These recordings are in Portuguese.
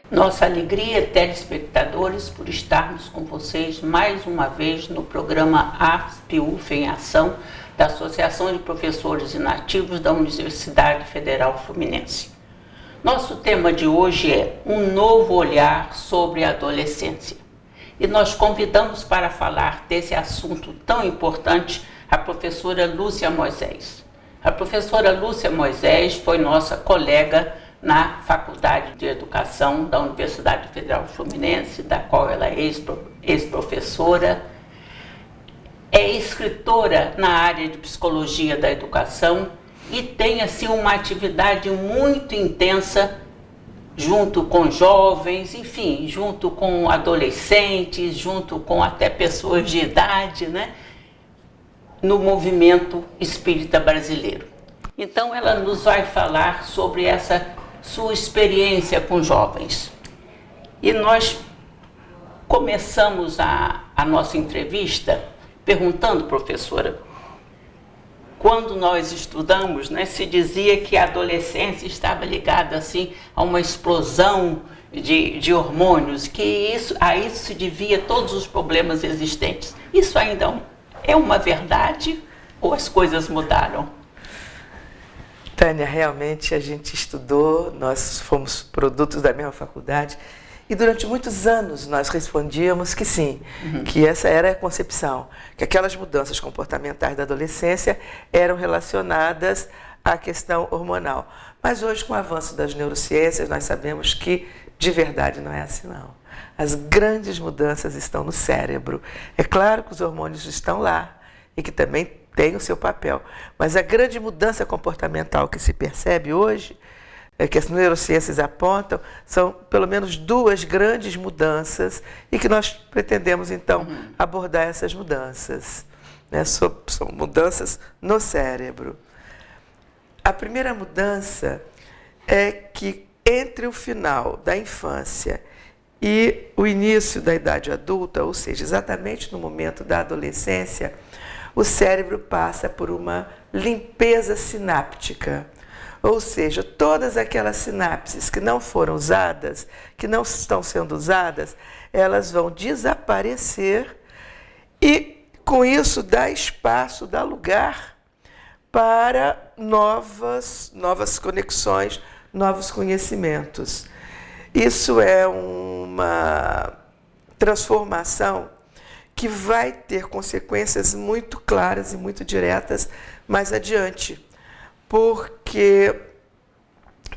Nossa alegria, telespectadores, por estarmos com vocês mais uma vez no programa ASP-UF em Ação da Associação de Professores Inativos da Universidade Federal Fluminense. Nosso tema de hoje é um novo olhar sobre a adolescência. E nós convidamos para falar desse assunto tão importante a professora Lúcia Moisés. A professora Lúcia Moisés foi nossa colega na Faculdade de Educação da Universidade Federal Fluminense, da qual ela é ex-professora. É escritora na área de Psicologia da Educação e tem, assim, uma atividade muito intensa junto com jovens, enfim, junto com adolescentes, junto com até pessoas de idade, né, no movimento espírita brasileiro. Então, ela nos vai falar sobre essa sua experiência com jovens. E nós começamos a nossa entrevista perguntando, professora, quando nós estudamos, né, se dizia que a adolescência estava ligada assim, a uma explosão de hormônios, que a isso se devia todos os problemas existentes. Isso ainda é uma verdade ou as coisas mudaram? Tânia, realmente a gente estudou, nós fomos produtos da mesma faculdade e durante muitos anos nós respondíamos que sim, que essa era a concepção, que aquelas mudanças comportamentais da adolescência eram relacionadas à questão hormonal. Mas hoje, com o avanço das neurociências, nós sabemos que de verdade não é assim não. As grandes mudanças estão no cérebro. É claro que os hormônios estão lá e que também tem o seu papel. Mas a grande mudança comportamental que se percebe hoje, que as neurociências apontam, são pelo menos duas grandes mudanças e que nós pretendemos, então, abordar essas mudanças. Né? São mudanças no cérebro. A primeira mudança é que entre o final da infância e o início da idade adulta, ou seja, exatamente no momento da adolescência, o cérebro passa por uma limpeza sináptica, ou seja, todas aquelas sinapses que não foram usadas, que não estão sendo usadas, elas vão desaparecer e, com isso, dá espaço, dá lugar para novas conexões, novos conhecimentos. Isso é uma transformação que vai ter consequências muito claras e muito diretas mais adiante, porque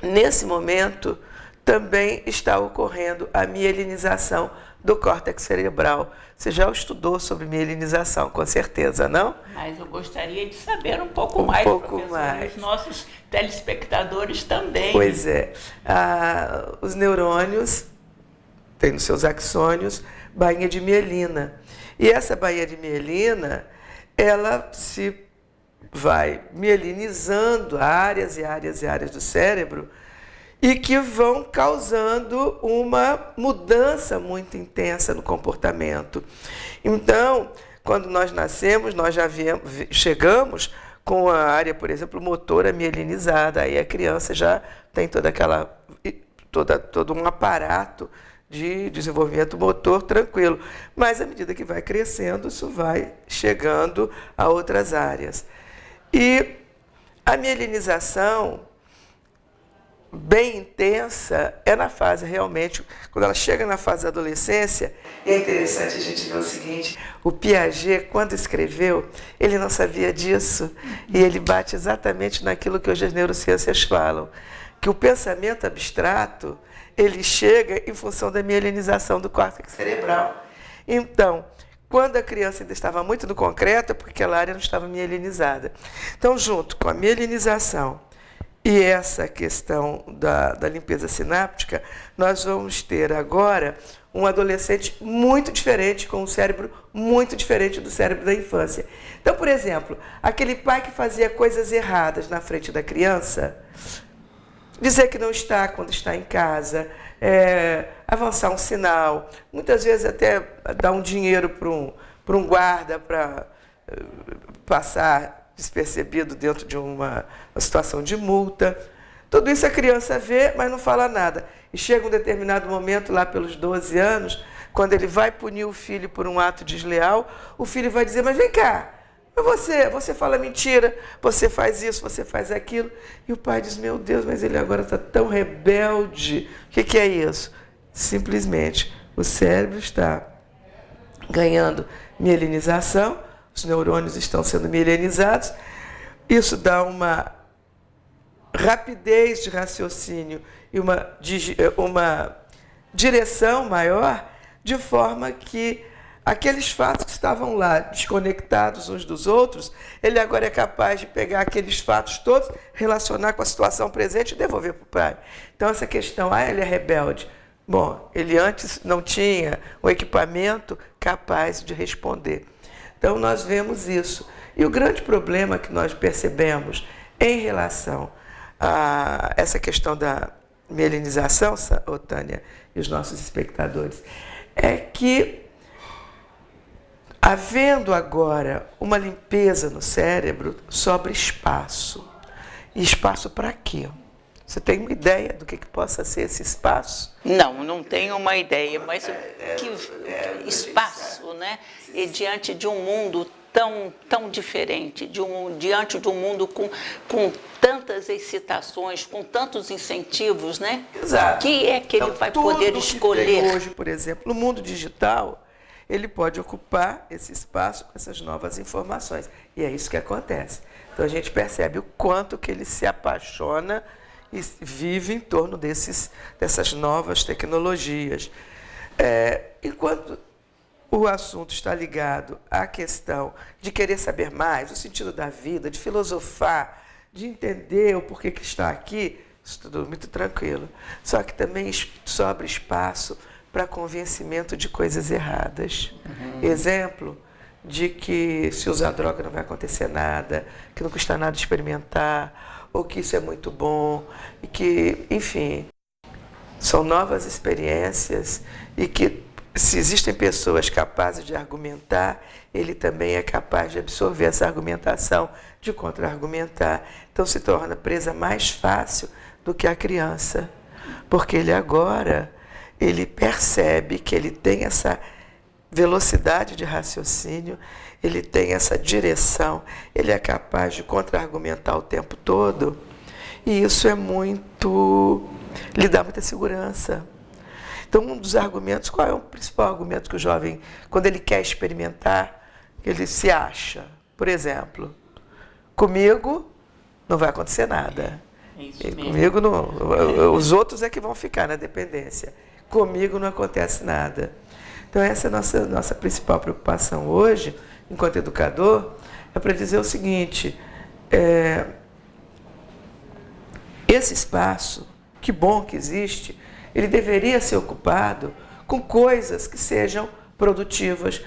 nesse momento também está ocorrendo a mielinização do córtex cerebral. Você já estudou sobre mielinização, com certeza, não? Mas eu gostaria de saber um pouco mais, professor, e os nossos telespectadores também. Pois é, os neurônios têm nos seus axônios bainha de mielina. E essa bainha de mielina, ela se vai mielinizando áreas e áreas e áreas do cérebro e que vão causando uma mudança muito intensa no comportamento. Então, quando nós nascemos, nós já chegamos com a área, por exemplo, motora mielinizada, aí a criança já tem todo um aparato de desenvolvimento motor tranquilo. Mas, à medida que vai crescendo, isso vai chegando a outras áreas. E a mielinização, bem intensa, é na fase realmente, quando ela chega na fase da adolescência. É interessante a gente ver o seguinte, o Piaget, quando escreveu, ele não sabia disso, e ele bate exatamente naquilo que hoje as neurociências falam, que o pensamento abstrato, ele chega em função da mielinização do córtex cerebral. Então, quando a criança ainda estava muito no concreto, é porque aquela área não estava mielinizada. Então, junto com a mielinização e essa questão da limpeza sináptica, nós vamos ter agora um adolescente muito diferente, com um cérebro muito diferente do cérebro da infância. Então, por exemplo, aquele pai que fazia coisas erradas na frente da criança, dizer que não está quando está em casa, avançar um sinal, muitas vezes até dar um dinheiro para um guarda para passar despercebido dentro de uma situação de multa. Tudo isso a criança vê, mas não fala nada. E chega um determinado momento, lá pelos 12 anos, quando ele vai punir o filho por um ato desleal, o filho vai dizer, mas vem cá, você fala mentira, você faz isso, você faz aquilo. E o pai diz, meu Deus, mas ele agora está tão rebelde. O que é isso? Simplesmente, o cérebro está ganhando mielinização, os neurônios estão sendo mielinizados, isso dá uma rapidez de raciocínio e uma direção maior, de forma que aqueles fatos que estavam lá desconectados uns dos outros, ele agora é capaz de pegar aqueles fatos todos, relacionar com a situação presente e devolver para o pai. Então, essa questão, ele é rebelde. Bom, ele antes não tinha um equipamento capaz de responder. Então, nós vemos isso. E o grande problema que nós percebemos em relação a essa questão da mielinização, Tânia e os nossos espectadores, é que, havendo agora uma limpeza no cérebro, sobra espaço. E espaço para quê? Você tem uma ideia do que possa ser esse espaço? Não tenho uma ideia, mas espaço, né? E diante de um mundo tão diferente, diante de um mundo com tantas excitações, com tantos incentivos, né? Exato. O que é que ele vai poder escolher? Que tem hoje, por exemplo, no mundo digital, ele pode ocupar esse espaço com essas novas informações. E é isso que acontece. Então, a gente percebe o quanto que ele se apaixona e vive em torno dessas novas tecnologias. Enquanto o assunto está ligado à questão de querer saber mais, o sentido da vida, de filosofar, de entender o porquê que está aqui, isso tudo muito tranquilo. Só que também sobra espaço para convencimento de coisas erradas. Exemplo de que se usar droga não vai acontecer nada, que não custa nada experimentar, ou que isso é muito bom, e que, enfim, são novas experiências e que, se existem pessoas capazes de argumentar, ele também é capaz de absorver essa argumentação, de contra-argumentar. Então, se torna presa mais fácil do que a criança, porque ele percebe que ele tem essa velocidade de raciocínio, ele tem essa direção, ele é capaz de contra-argumentar o tempo todo, e isso lhe dá muita segurança. Então, um dos argumentos, qual é o principal argumento que o jovem, quando ele quer experimentar, ele se acha? Por exemplo, comigo não vai acontecer nada. Comigo não, os outros é que vão ficar na dependência. Comigo não acontece nada. Então, essa é a nossa principal preocupação hoje, enquanto educador, é para dizer o seguinte, esse espaço, que bom que existe, ele deveria ser ocupado com coisas que sejam produtivas.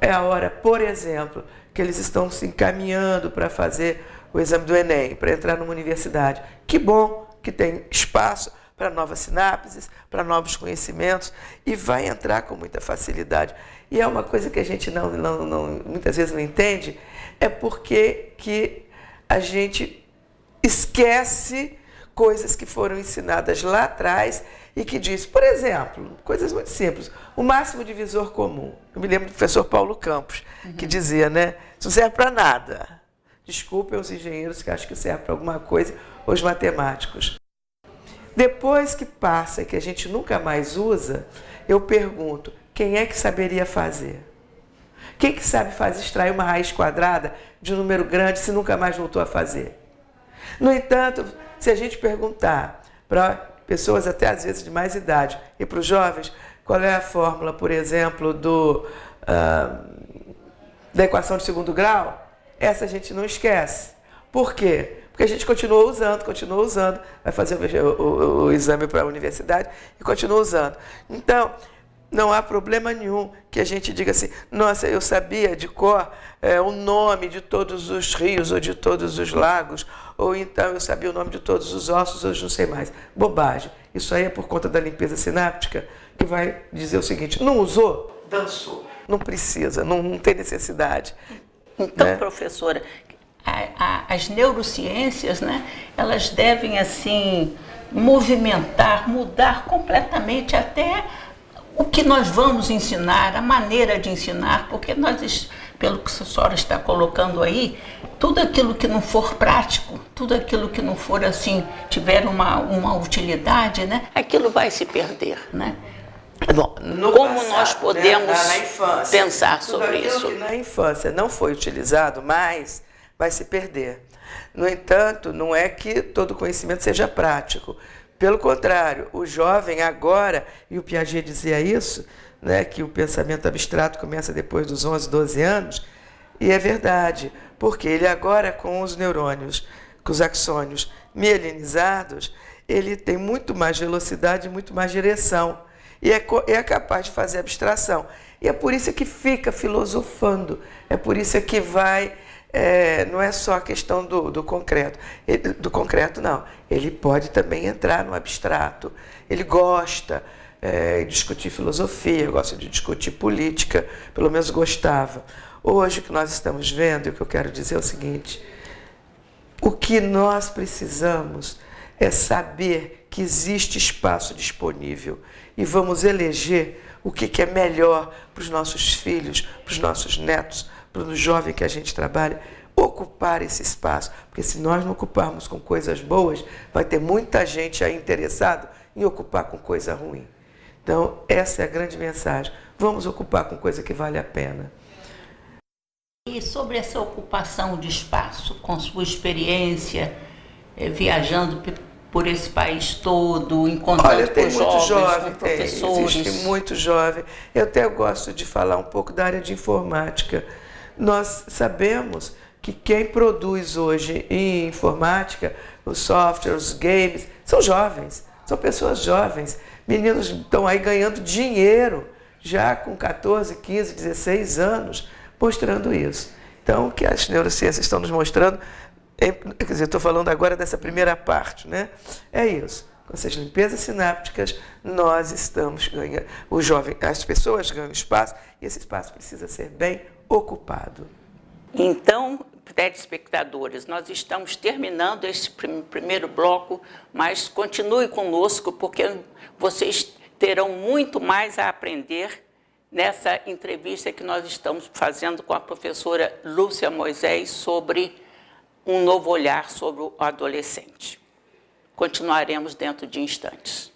É a hora, por exemplo, que eles estão se encaminhando para fazer o exame do Enem, para entrar numa universidade. Que bom que tem espaço para novas sinapses, para novos conhecimentos, e vai entrar com muita facilidade. E é uma coisa que a gente muitas vezes não entende, é porque que a gente esquece coisas que foram ensinadas lá atrás e que diz, por exemplo, coisas muito simples, o máximo divisor comum. Eu me lembro do professor Paulo Campos, que dizia, né, isso não serve para nada. Desculpem os engenheiros que acham que serve para alguma coisa, ou os matemáticos. Depois que passa e que a gente nunca mais usa, eu pergunto, quem é que saberia fazer? Quem que sabe extrair uma raiz quadrada de um número grande se nunca mais voltou a fazer? No entanto, se a gente perguntar para pessoas até às vezes de mais idade e para os jovens, qual é a fórmula, por exemplo, da equação de segundo grau, essa a gente não esquece. Por quê? Porque a gente continua usando, vai fazer o exame para a universidade e continua usando. Então, não há problema nenhum que a gente diga assim, nossa, eu sabia de cor o nome de todos os rios ou de todos os lagos, ou então eu sabia o nome de todos os ossos, hoje não sei mais. Bobagem. Isso aí é por conta da limpeza sináptica, que vai dizer o seguinte, não usou? Dançou. Não precisa, não tem necessidade. Então, né? professora, as neurociências, né, elas devem assim movimentar, mudar completamente até o que nós vamos ensinar, a maneira de ensinar, porque nós, pelo que a senhora está colocando aí, tudo aquilo que não for prático, tudo aquilo que não for assim, tiver uma utilidade, né, aquilo vai se perder, né? Bom, como passado, nós podemos, né, na infância, pensar sobre isso? Que na infância não foi utilizado mais, vai se perder. No entanto, não é que todo conhecimento seja prático. Pelo contrário, o jovem agora, e o Piaget dizia isso, né, que o pensamento abstrato começa depois dos 11, 12 anos, e é verdade, porque ele agora, com os neurônios, com os axônios mielinizados, ele tem muito mais velocidade e muito mais direção. E é capaz de fazer abstração. E é por isso que fica filosofando, é por isso que vai, não é só a questão do concreto. Do concreto, não. Ele pode também entrar no abstrato. Ele gosta de discutir filosofia, gosta de discutir política, pelo menos gostava. Hoje, o que nós estamos vendo, e o que eu quero dizer é o seguinte: o que nós precisamos é saber que existe espaço disponível e vamos eleger o que é melhor para os nossos filhos, para os nossos netos, para o jovem que a gente trabalha, ocupar esse espaço, porque se nós não ocuparmos com coisas boas, vai ter muita gente aí interessada em ocupar com coisa ruim. Então, essa é a grande mensagem. Vamos ocupar com coisa que vale a pena. E sobre essa ocupação de espaço, com sua experiência, viajando por esse país todo, encontrando com jovens, com professores. Existe muito jovem. Eu até gosto de falar um pouco da área de informática. Nós sabemos que quem produz hoje em informática, os softwares, os games, são jovens, são pessoas jovens. Meninos estão aí ganhando dinheiro, já com 14, 15, 16 anos, mostrando isso. Então, o que as neurociências estão nos mostrando, quer dizer, estou falando agora dessa primeira parte, né? É isso. Com essas limpezas sinápticas, nós estamos ganhando, o jovem, as pessoas ganham espaço, e esse espaço precisa ser bem ocupado. Então, telespectadores, nós estamos terminando esse primeiro bloco, mas continue conosco, porque vocês terão muito mais a aprender nessa entrevista que nós estamos fazendo com a professora Lúcia Moisés sobre um novo olhar sobre o adolescente. Continuaremos dentro de instantes.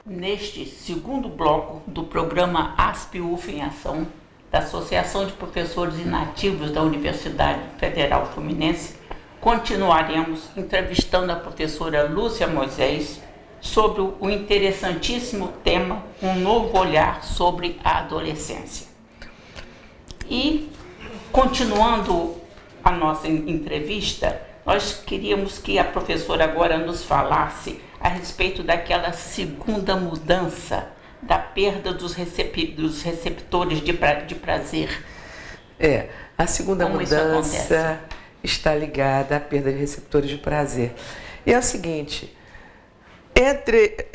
Neste segundo bloco do programa ASP-UF em Ação, da Associação de Professores Inativos da Universidade Federal Fluminense, continuaremos entrevistando a professora Lúcia Moisés sobre o interessantíssimo tema Um Novo Olhar sobre a Adolescência. E, continuando a nossa entrevista, nós queríamos que a professora agora nos falasse a respeito daquela segunda mudança, da perda dos receptores de prazer. A segunda mudança está ligada à perda de receptores de prazer. E é o seguinte,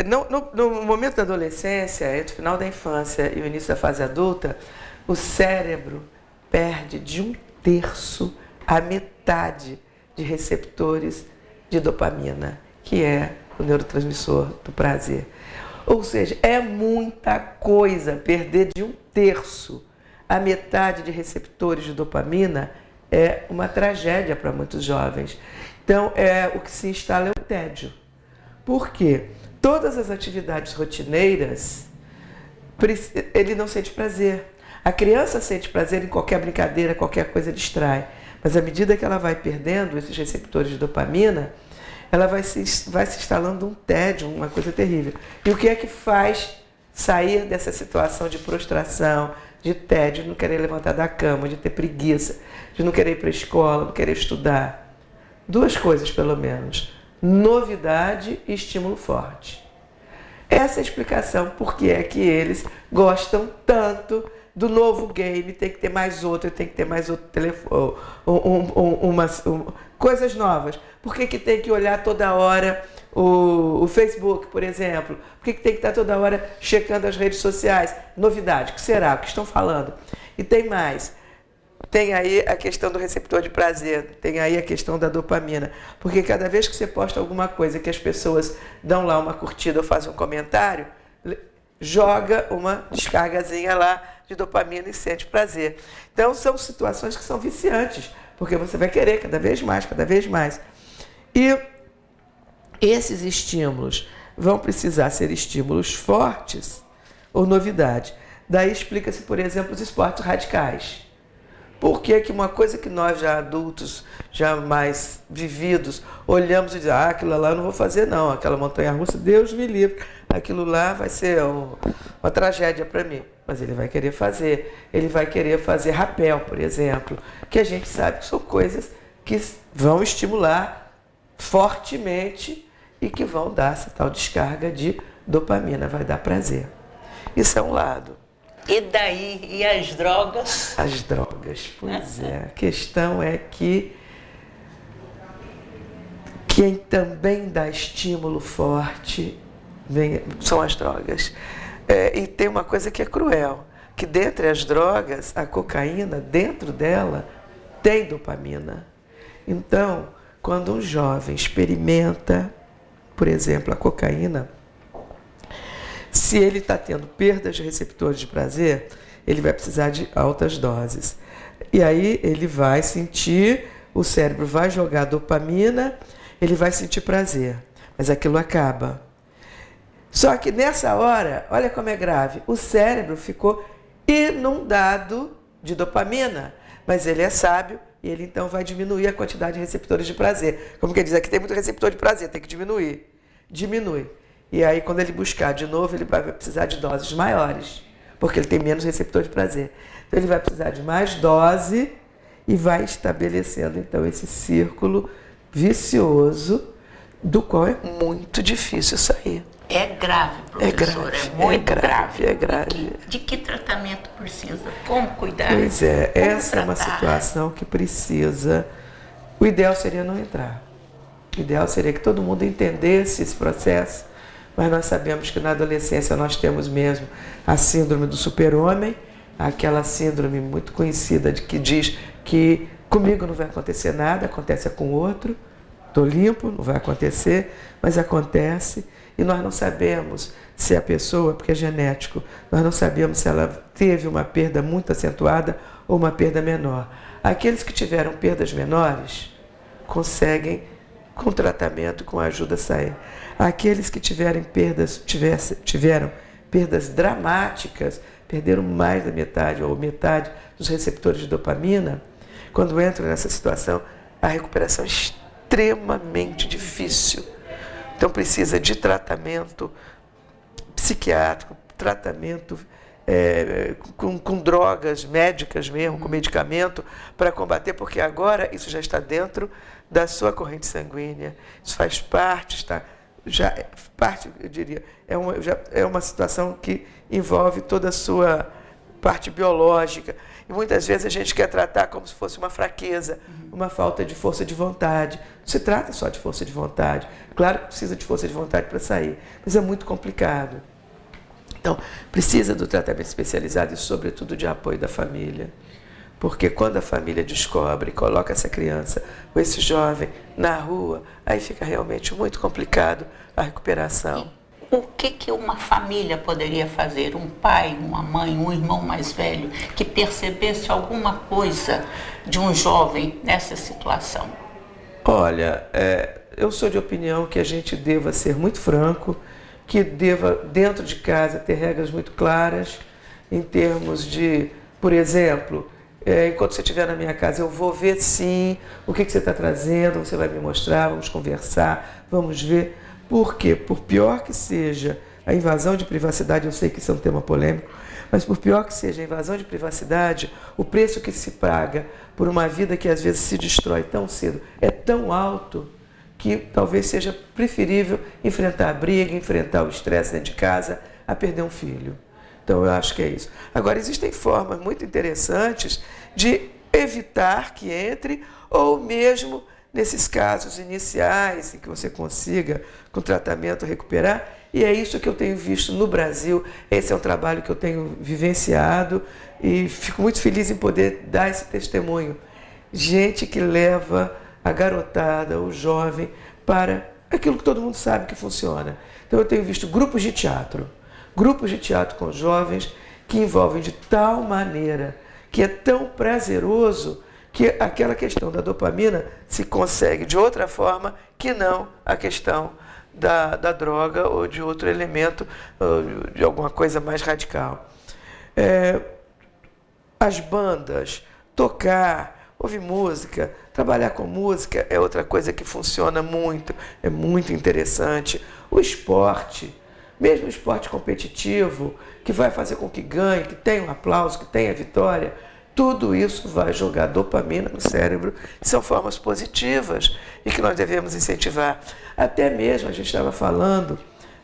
no momento da adolescência, entre o final da infância e o início da fase adulta, o cérebro perde de 1/3 a metade de receptores de dopamina, que é o neurotransmissor do prazer. Ou seja, é muita coisa perder de 1/3 a metade de receptores de dopamina, é uma tragédia para muitos jovens. Então, o que se instala é o tédio. Porque todas as atividades rotineiras, ele não sente prazer. A criança sente prazer em qualquer brincadeira, qualquer coisa distrai. Mas à medida que ela vai perdendo esses receptores de dopamina, ela vai se instalando um tédio, uma coisa terrível. E o que é que faz sair dessa situação de prostração, de tédio, de não querer levantar da cama, de ter preguiça, de não querer ir para a escola, não querer estudar? Duas coisas, pelo menos: novidade e estímulo forte. Essa é a explicação por que é que eles gostam tanto do novo game. Tem que ter mais outro, tem que ter mais outro telefone, coisas novas. Por que tem que olhar toda hora o Facebook, por exemplo? Por que tem que estar toda hora checando as redes sociais? Novidade, o que será? O que estão falando? E tem mais. Tem aí a questão do receptor de prazer, tem aí a questão da dopamina. Porque cada vez que você posta alguma coisa que as pessoas dão lá uma curtida ou fazem um comentário, joga uma descargazinha lá de dopamina e sente prazer. Então são situações que são viciantes, porque você vai querer cada vez mais, cada vez mais. E esses estímulos vão precisar ser estímulos fortes ou novidade. Daí explica-se, por exemplo, os esportes radicais. Por que que uma coisa que nós já adultos, já mais vividos, olhamos e dizemos: aquilo lá eu não vou fazer não, aquela montanha-russa, Deus me livre, aquilo lá vai ser uma tragédia para mim. Mas ele vai querer fazer rapel, por exemplo, que a gente sabe que são coisas que vão estimular fortemente e que vão dar essa tal descarga de dopamina, vai dar prazer. Isso é um lado. E daí? E as drogas? As drogas, pois é. A questão é que quem também dá estímulo forte são as drogas. E tem uma coisa que é cruel, que dentre as drogas, a cocaína, dentro dela, tem dopamina. Então, quando um jovem experimenta, por exemplo, a cocaína, se ele está tendo perdas de receptores de prazer, ele vai precisar de altas doses. E aí ele vai sentir, o cérebro vai jogar dopamina, ele vai sentir prazer, mas aquilo acaba. Só que nessa hora, olha como é grave, o cérebro ficou inundado de dopamina, mas ele é sábio e ele então vai diminuir a quantidade de receptores de prazer. Como que ele diz, aqui tem muito receptor de prazer, tem que diminuir. Diminui. E aí, quando ele buscar de novo, ele vai precisar de doses maiores, porque ele tem menos receptor de prazer. Então, ele vai precisar de mais dose e vai estabelecendo, então, esse círculo vicioso do qual é muito difícil sair. É grave, professora, é muito grave. É grave. De que tratamento precisa? Como cuidar? Pois é, como essa tratar? É uma situação que precisa... O ideal seria não entrar. O ideal seria que todo mundo entendesse esse processo. Mas nós sabemos que na adolescência nós temos mesmo a síndrome do super-homem, aquela síndrome muito conhecida de que diz que comigo não vai acontecer nada, acontece com o outro, estou limpo, não vai acontecer, mas acontece. E nós não sabemos se a pessoa, porque é genético, nós não sabemos se ela teve uma perda muito acentuada ou uma perda menor. Aqueles que tiveram perdas menores conseguem, com tratamento, com ajuda, sair. Aqueles que tiveram perdas dramáticas, perderam mais da metade ou metade dos receptores de dopamina, quando entram nessa situação, a recuperação é extremamente difícil. Então precisa de tratamento psiquiátrico, tratamento com drogas médicas mesmo, com medicamento, para combater, porque agora isso já está dentro da sua corrente sanguínea, isso faz parte, eu diria, é uma situação que envolve toda a sua parte biológica. E muitas vezes a gente quer tratar como se fosse uma fraqueza, uma falta de força de vontade. Não se trata só de força de vontade. Claro que precisa de força de vontade para sair, mas é muito complicado. Então, precisa do tratamento especializado e, sobretudo, de apoio da família. Porque quando a família descobre, coloca essa criança ou esse jovem na rua, aí fica realmente muito complicado a recuperação. O que uma família poderia fazer? Um pai, uma mãe, um irmão mais velho, que percebesse alguma coisa de um jovem nessa situação? Olha, eu sou de opinião que a gente deva ser muito franco, que deva, dentro de casa, ter regras muito claras, em termos de, por exemplo, enquanto você estiver na minha casa, eu vou ver sim o que você está trazendo, você vai me mostrar, vamos conversar, vamos ver. Por quê? Por pior que seja a invasão de privacidade, eu sei que isso é um tema polêmico, mas por pior que seja a invasão de privacidade, o preço que se paga por uma vida que às vezes se destrói tão cedo é tão alto que talvez seja preferível enfrentar a briga, enfrentar o estresse dentro de casa, a perder um filho. Então eu acho que é isso. Agora, existem formas muito interessantes de evitar que entre, ou mesmo nesses casos iniciais em que você consiga, com tratamento, recuperar. E é isso que eu tenho visto no Brasil. Esse é um trabalho que eu tenho vivenciado e fico muito feliz em poder dar esse testemunho. Gente que leva a garotada, o jovem, para aquilo que todo mundo sabe que funciona. Então eu tenho visto grupos de teatro com jovens que envolvem de tal maneira, que é tão prazeroso, que aquela questão da dopamina se consegue de outra forma que não a questão da droga ou de outro elemento, ou de alguma coisa mais radical. As bandas, tocar, ouvir música, trabalhar com música é outra coisa que funciona muito, é muito interessante. O esporte, mesmo o esporte competitivo, que vai fazer com que ganhe, que tenha um aplauso, que tenha vitória, tudo isso vai jogar dopamina no cérebro, são formas positivas e que nós devemos incentivar. Até mesmo a gente estava falando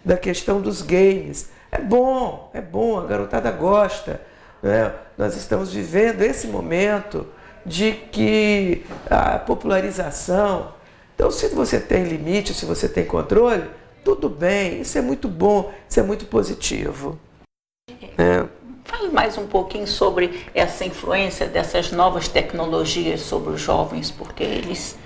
da questão dos games. É bom, a garotada gosta, né? Nós estamos vivendo esse momento de que a popularização. Então, se você tem limite, se você tem controle, tudo bem, isso é muito bom, isso é muito positivo. Fale mais um pouquinho sobre essa influência dessas novas tecnologias sobre os jovens, porque eles...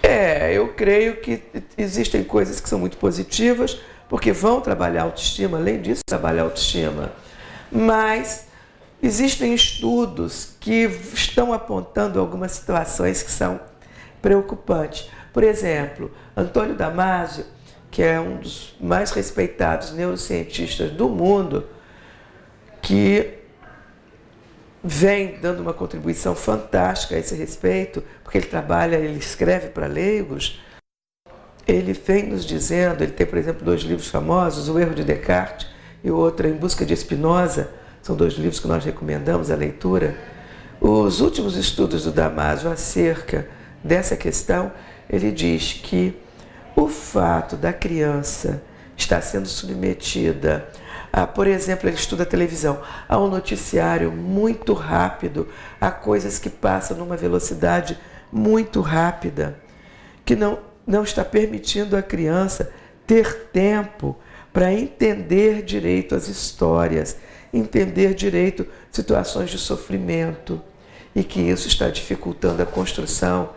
Eu creio que existem coisas que são muito positivas, porque vão trabalhar a autoestima, além disso, trabalhar a autoestima. Mas existem estudos que estão apontando algumas situações que são preocupantes. Por exemplo, Antônio Damasio, que é um dos mais respeitados neurocientistas do mundo, que vem dando uma contribuição fantástica a esse respeito, porque ele escreve para leigos, ele vem nos dizendo, ele tem, por exemplo, 2 livros famosos, O Erro de Descartes e o outro Em Busca de Spinoza, são 2 livros que nós recomendamos a leitura. Os últimos estudos do Damasio acerca dessa questão, ele diz que o fato da criança estar sendo submetida por exemplo, ele estuda televisão, a um noticiário muito rápido, a coisas que passam numa velocidade muito rápida, que não está permitindo à criança ter tempo para entender direito as histórias, entender direito situações de sofrimento, e que isso está dificultando a construção,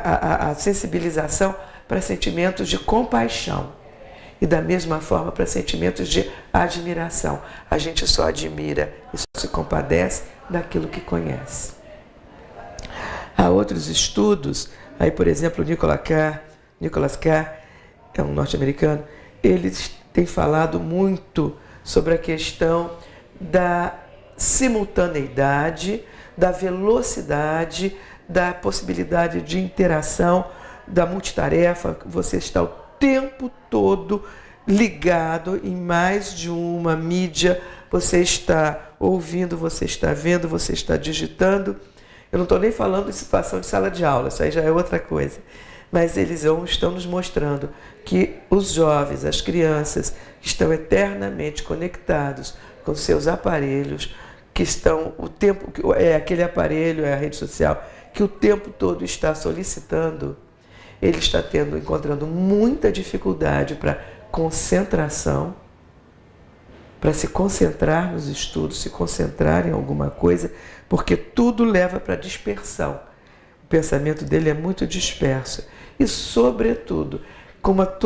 a sensibilização para sentimentos de compaixão. E da mesma forma para sentimentos de admiração. A gente só admira e só se compadece daquilo que conhece. Há outros estudos, aí por exemplo Nicholas Carr é um norte-americano, ele tem falado muito sobre a questão da simultaneidade, da velocidade, da possibilidade de interação, da multitarefa, você está o tempo todo ligado em mais de uma mídia, você está ouvindo, você está vendo, você está digitando. Eu não estou nem falando de situação de sala de aula, isso aí já é outra coisa. Mas eles estão nos mostrando que os jovens, as crianças, que estão eternamente conectados com seus aparelhos, que estão o tempo, aquele aparelho, é a rede social, que o tempo todo está solicitando, ele está encontrando muita dificuldade para concentração, para se concentrar nos estudos, se concentrar em alguma coisa, porque tudo leva para dispersão. O pensamento dele é muito disperso. E, sobretudo, com uma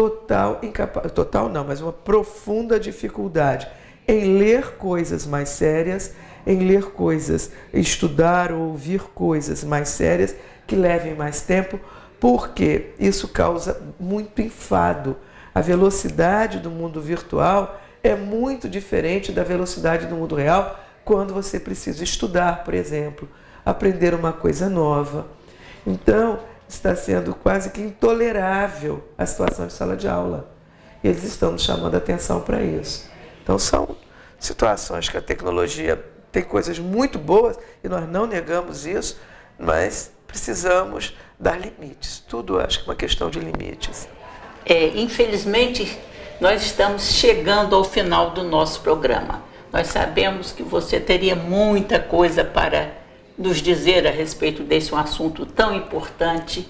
uma profunda dificuldade em ler coisas mais sérias, estudar ou ouvir coisas mais sérias, que levem mais tempo, porque isso causa muito enfado. A velocidade do mundo virtual é muito diferente da velocidade do mundo real quando você precisa estudar, por exemplo, aprender uma coisa nova. Então, está sendo quase que intolerável a situação de sala de aula. E eles estão nos chamando a atenção para isso. Então, são situações que a tecnologia tem coisas muito boas, e nós não negamos isso, mas precisamos dar limites. Tudo acho que é uma questão de limites. Infelizmente, nós estamos chegando ao final do nosso programa. Nós sabemos que você teria muita coisa para nos dizer a respeito desse assunto tão importante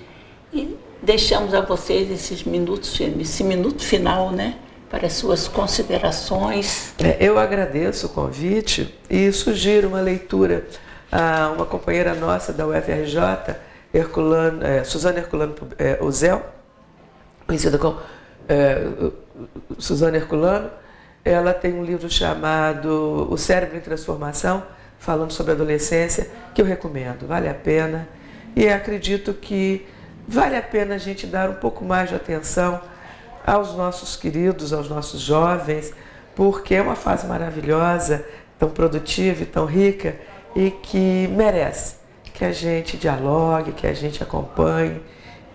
e deixamos a vocês esse minuto final, né, para suas considerações. Eu agradeço o convite e sugiro uma leitura a uma companheira nossa da UFRJ, Suzana Herculano Uzel, conhecida como Suzana Herculano. Ela tem um livro chamado O Cérebro em Transformação, falando sobre a adolescência, que eu recomendo, vale a pena. E acredito que vale a pena a gente dar um pouco mais de atenção aos nossos queridos, aos nossos jovens, porque é uma fase maravilhosa, tão produtiva e tão rica, e que merece que a gente dialogue, que a gente acompanhe,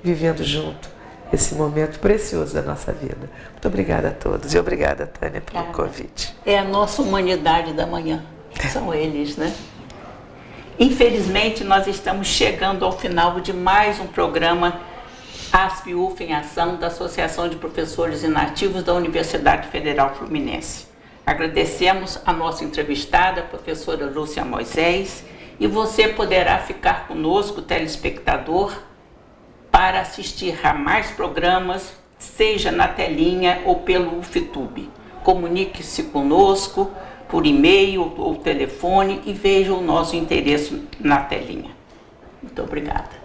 vivendo junto esse momento precioso da nossa vida. Muito obrigada a todos e obrigada, Tânia, pelo convite. É a nossa humanidade da manhã, são eles, né? Infelizmente, nós estamos chegando ao final de mais um programa ASP-UF em Ação da Associação de Professores Inativos da Universidade Federal Fluminense. Agradecemos a nossa entrevistada, a professora Lúcia Moisés, e você poderá ficar conosco, telespectador, para assistir a mais programas, seja na telinha ou pelo UFTube. Comunique-se conosco por e-mail ou telefone e veja o nosso interesse na telinha. Muito obrigada.